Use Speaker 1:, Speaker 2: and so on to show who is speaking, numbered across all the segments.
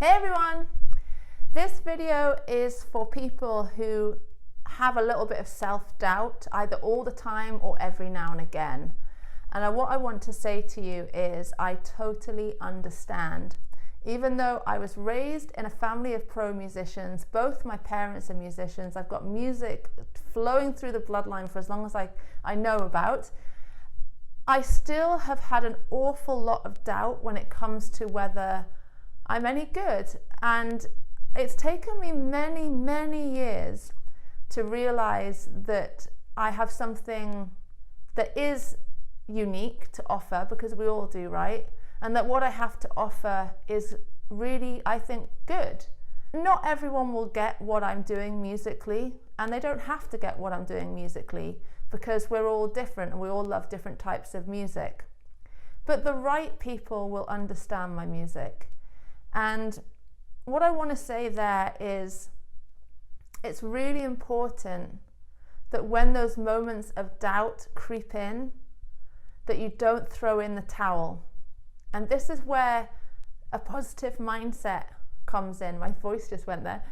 Speaker 1: Hey everyone! This video is for people who have a little bit of self-doubt, either all the time or every now and again. And what I want to say to you is I totally understand. Even though I was raised in a family of pro musicians, both my parents are musicians, I've got music flowing through the bloodline for as long as I know about, I still have had an awful lot of doubt when it comes to whether I'm any good. And it's taken me many, many years to realize that I have something that is unique to offer, because we all do, right? And that what I have to offer is really, I think, good. Not everyone will get what I'm doing musically, and they don't have to get what I'm doing musically, because we're all different and we all love different types of music. But the right people will understand my music. And what I want to say there is, it's really important that when those moments of doubt creep in, that you don't throw in the towel. And this is where a positive mindset comes in. My voice just went there.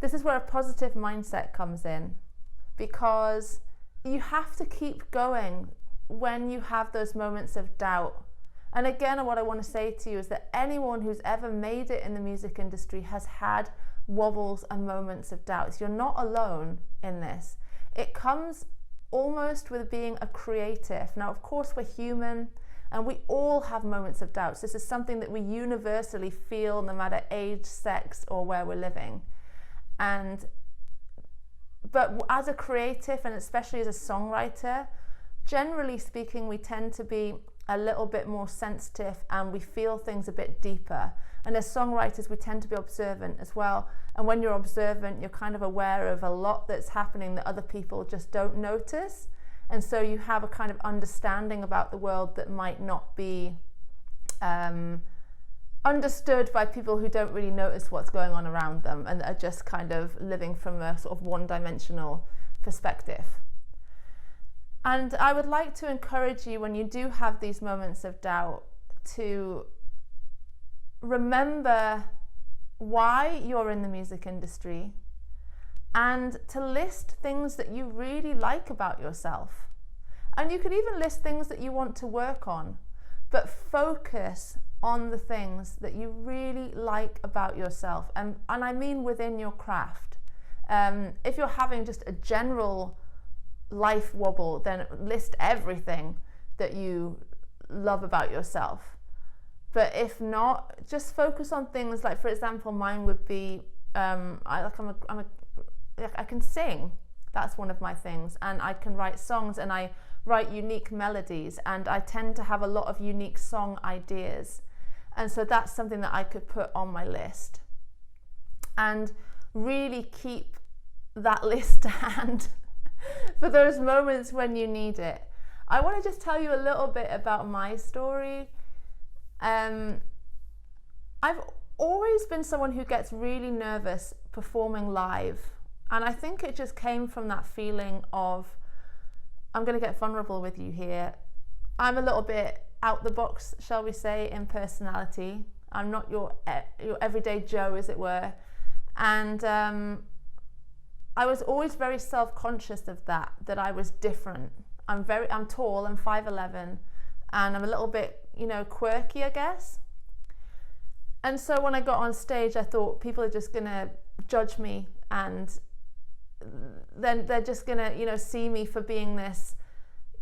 Speaker 1: This is where a positive mindset comes in, because you have to keep going when you have those moments of doubt. And again, what I want to say to you is that anyone who's ever made it in the music industry has had wobbles and moments of doubts. You're not alone in this. It comes almost with being a creative. Now, of course, we're human and we all have moments of doubts. This is something that we universally feel no matter age, sex, or where we're living. But as a creative, and especially as a songwriter, generally speaking, we tend to be a little bit more sensitive and we feel things a bit deeper. And as songwriters, we tend to be observant as well. And when you're observant, you're kind of aware of a lot that's happening that other people just don't notice. And so you have a kind of understanding about the world that might not be understood by people who don't really notice what's going on around them and are just kind of living from a sort of one-dimensional perspective. And I would like to encourage you, when you do have these moments of doubt, to remember why you're in the music industry and to list things that you really like about yourself. And you could even list things that you want to work on, but focus on the things that you really like about yourself. And I mean within your craft. If you're having just a general life wobble, then list everything that you love about yourself. But if not, just focus on things like, for example, mine would be I can sing. That's one of my things, and I can write songs, and I write unique melodies, and I tend to have a lot of unique song ideas, and so that's something that I could put on my list and really keep that list to hand for those moments when you need it. I want to just tell you a little bit about my story. I've always been someone who gets really nervous performing live, and I think it just came from that feeling of, I'm going to get vulnerable with you here, I'm a little bit out the box, shall we say, in personality. I'm not your everyday Joe, as it were, and I was always very self-conscious of that I was different. I'm tall, I'm 5'11", and I'm a little bit, quirky, I guess. And so when I got on stage, I thought people are just gonna judge me, and then they're just gonna, see me for being this,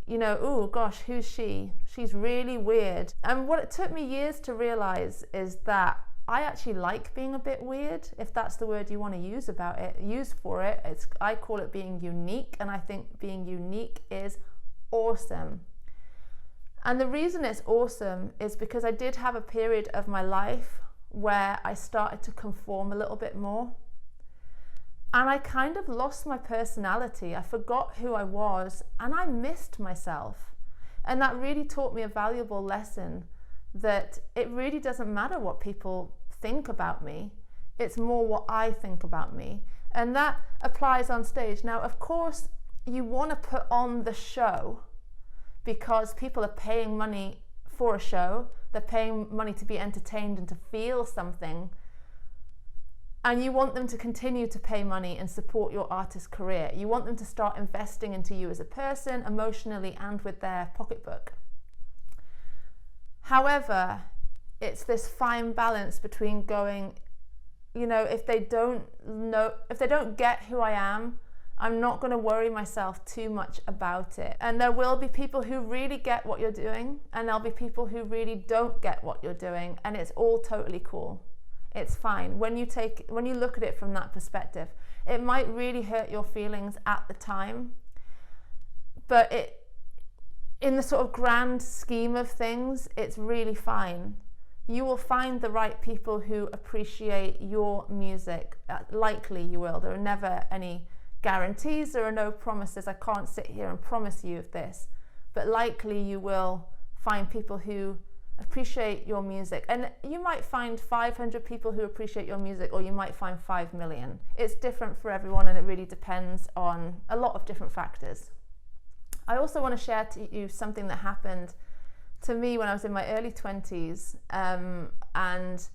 Speaker 1: oh gosh, who's she? She's really weird. And what it took me years to realize is that I actually like being a bit weird, if that's the word you want to use for it. I call it being unique, and I think being unique is awesome. And the reason it's awesome is because I did have a period of my life where I started to conform a little bit more. And I kind of lost my personality. I forgot who I was, and I missed myself. And that really taught me a valuable lesson, that it really doesn't matter what people think about me. It's more what I think about me. And that applies on stage. Now, of course, you want to put on the show because people are paying money for a show. They're paying money to be entertained and to feel something. And you want them to continue to pay money and support your artist career. You want them to start investing into you as a person, emotionally and with their pocketbook. However, it's this fine balance between going, you know, if they don't get who I am, I'm not going to worry myself too much about it. And there will be people who really get what you're doing, and there'll be people who really don't get what you're doing, and it's all totally cool. It's fine. When you look at it from that perspective, it might really hurt your feelings at the time, but in the sort of grand scheme of things, it's really fine. You will find the right people who appreciate your music. Likely you will. There are never any guarantees, there are no promises. I can't sit here and promise you this, but likely you will find people who appreciate your music. And you might find 500 people who appreciate your music, or you might find 5 million. It's different for everyone, and it really depends on a lot of different factors. I also want to share to you something that happened to me when I was in my early 20s, and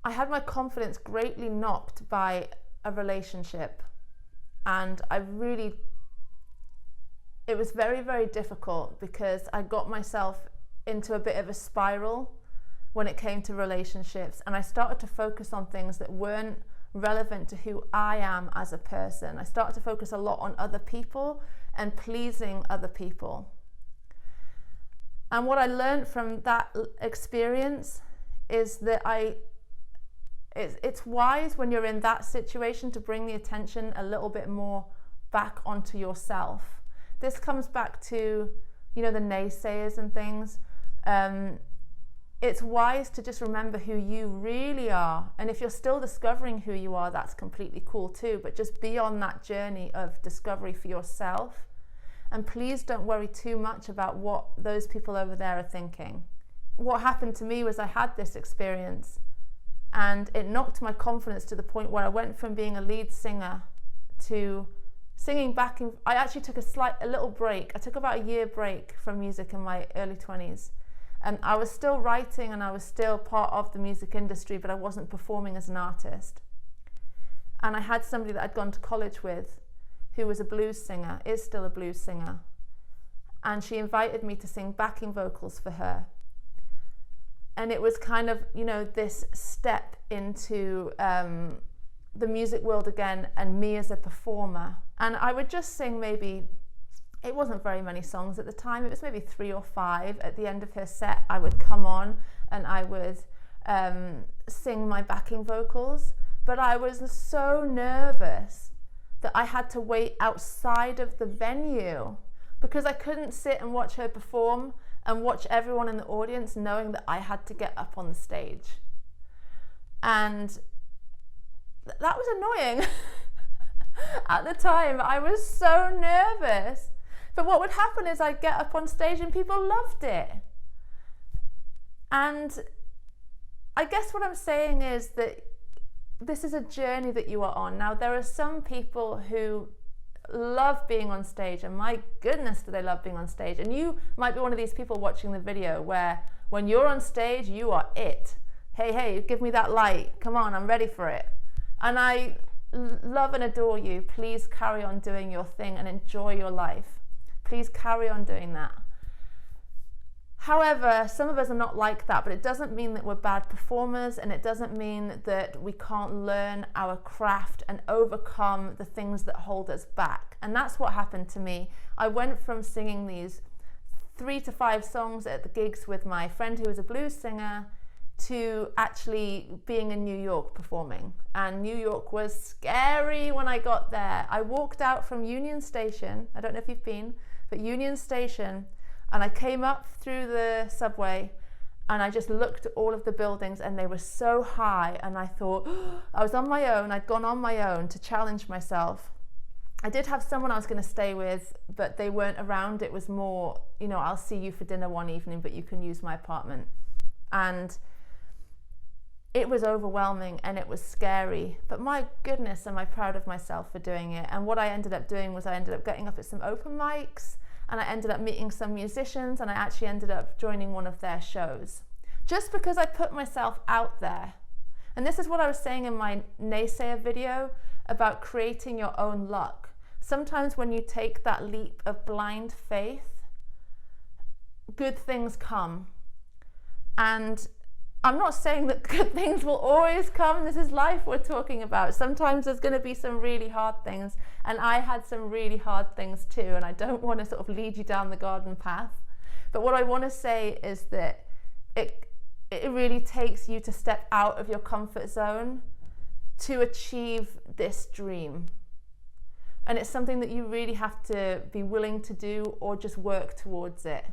Speaker 1: I had my confidence greatly knocked by a relationship, and it was very, very difficult because I got myself into a bit of a spiral when it came to relationships, and I started to focus on things that weren't relevant to who I am as a person. I started to focus a lot on other people and pleasing other people. And what I learned from that experience is that it's wise when you're in that situation to bring the attention a little bit more back onto yourself. This comes back to, you know, the naysayers and things. It's wise to just remember who you really are. And if you're still discovering who you are, that's completely cool too. But just be on that journey of discovery for yourself. And please don't worry too much about what those people over there are thinking. What happened to me was I had this experience, and it knocked my confidence to the point where I went from being a lead singer to singing backing. I actually took a little break. I took about a year break from music in my early 20s. And I was still writing and I was still part of the music industry, but I wasn't performing as an artist. And I had somebody that I'd gone to college with who was a blues singer, is still a blues singer. And she invited me to sing backing vocals for her. And it was kind of, you know, this step into the music world again, and me as a performer. And I would just sing maybe, it wasn't very many songs at the time, it was maybe 3 or 5. At the end of her set, I would come on and I would sing my backing vocals. But I was so nervous that I had to wait outside of the venue because I couldn't sit and watch her perform and watch everyone in the audience knowing that I had to get up on the stage. And that was annoying. At the time, I was so nervous. But what would happen is I'd get up on stage and people loved it. And I guess what I'm saying is that this is a journey that you are on. Now, there are some people who love being on stage, and my goodness, do they love being on stage. And you might be one of these people watching the video where when you're on stage, you are it. Hey, give me that light. Come on, I'm ready for it. And I love and adore you. Please carry on doing your thing and enjoy your life. Please carry on doing that. However, some of us are not like that, but it doesn't mean that we're bad performers, and it doesn't mean that we can't learn our craft and overcome the things that hold us back. And that's what happened to me. I went from singing these 3 to 5 songs at the gigs with my friend who was a blues singer to actually being in New York performing. And New York was scary when I got there. I walked out from Union Station, I don't know if you've been, but Union Station, and I came up through the subway and I just looked at all of the buildings and they were so high, and I thought, I was on my own, I'd gone on my own to challenge myself. I did have someone I was going to stay with, but they weren't around. It was more, you know, I'll see you for dinner one evening, but you can use my apartment. And it was overwhelming and it was scary, but my goodness, am I proud of myself for doing it. And what I ended up doing was I ended up getting up at some open mics, and I ended up meeting some musicians, and I actually ended up joining one of their shows. Just because I put myself out there. And this is what I was saying in my naysayer video about creating your own luck. Sometimes when you take that leap of blind faith, good things come. And I'm not saying that good things will always come. This is life we're talking about. Sometimes there's going to be some really hard things. And I had some really hard things too. And I don't want to sort of lead you down the garden path. But what I want to say is that it really takes you to step out of your comfort zone to achieve this dream. And it's something that you really have to be willing to do or just work towards it.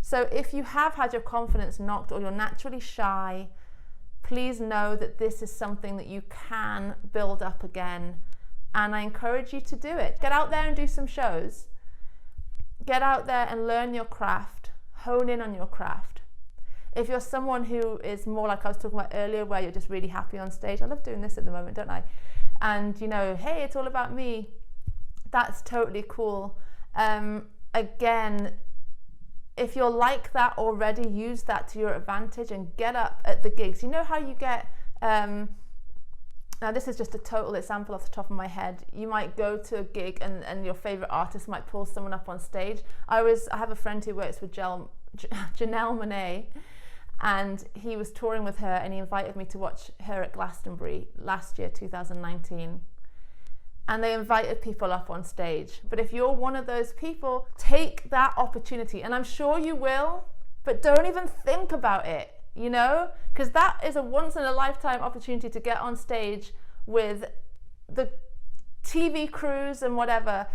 Speaker 1: So if you have had your confidence knocked or you're naturally shy, please know that this is something that you can build up again. And I encourage you to do it. Get out there and do some shows. Get out there and learn your craft. Hone in on your craft. If you're someone who is more like I was talking about earlier, where you're just really happy on stage, I love doing this at the moment, don't I? And you know, hey, it's all about me. That's totally cool. Again, if you're like that already, use that to your advantage and get up at the gigs. You know how you get, now this is just a total example off the top of my head. You might go to a gig and your favorite artist might pull someone up on stage. I have a friend who works with Janelle Monáe, and he was touring with her and he invited me to watch her at Glastonbury last year, 2019. And they invited people up on stage. But if you're one of those people, take that opportunity. And I'm sure you will, but don't even think about it, you know? Because that is a once in a lifetime opportunity to get on stage with the TV crews and whatever,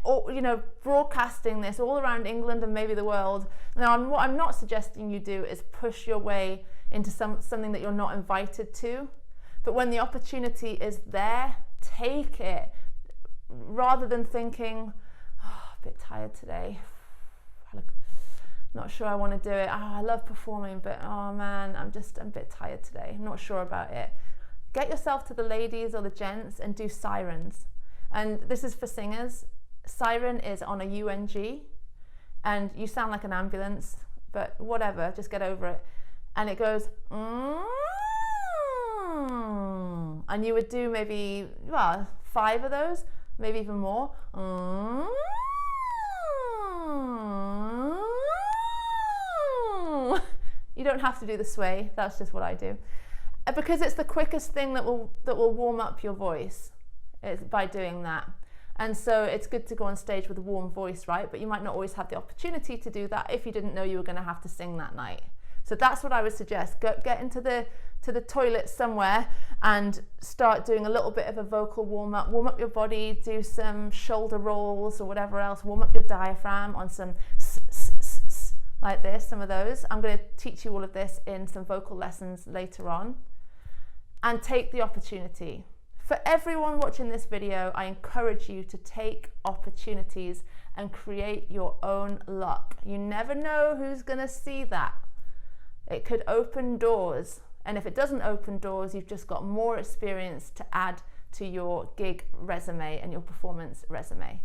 Speaker 1: or, you know, broadcasting this all around England and maybe the world. Now, what I'm not suggesting you do is push your way into something that you're not invited to. But when the opportunity is there, take it, rather than thinking, oh, a bit tired today, not sure I want to do it, I love performing, but oh man, I'm a bit tired today, I'm not sure about it. Get yourself to the ladies or the gents and do sirens. And this is for singers. Siren is on a UNG, and you sound like an ambulance, but whatever, just get over it. And it goes, and you would do maybe, 5 of those, maybe even more. You don't have to do the sway, that's just what I do. Because it's the quickest thing that will warm up your voice, is by doing that. And so it's good to go on stage with a warm voice, right? But you might not always have the opportunity to do that if you didn't know you were going to have to sing that night. So that's what I would suggest. Get into the toilet somewhere and start doing a little bit of a vocal warm up your body, do some shoulder rolls or whatever else, warm up your diaphragm on some like this, some of those. I'm going to teach you all of this in some vocal lessons later on. And take the opportunity. For everyone watching this video, I encourage you to take opportunities and create your own luck. You never know who's going to see that. It could open doors. And if it doesn't open doors, you've just got more experience to add to your gig resume and your performance resume.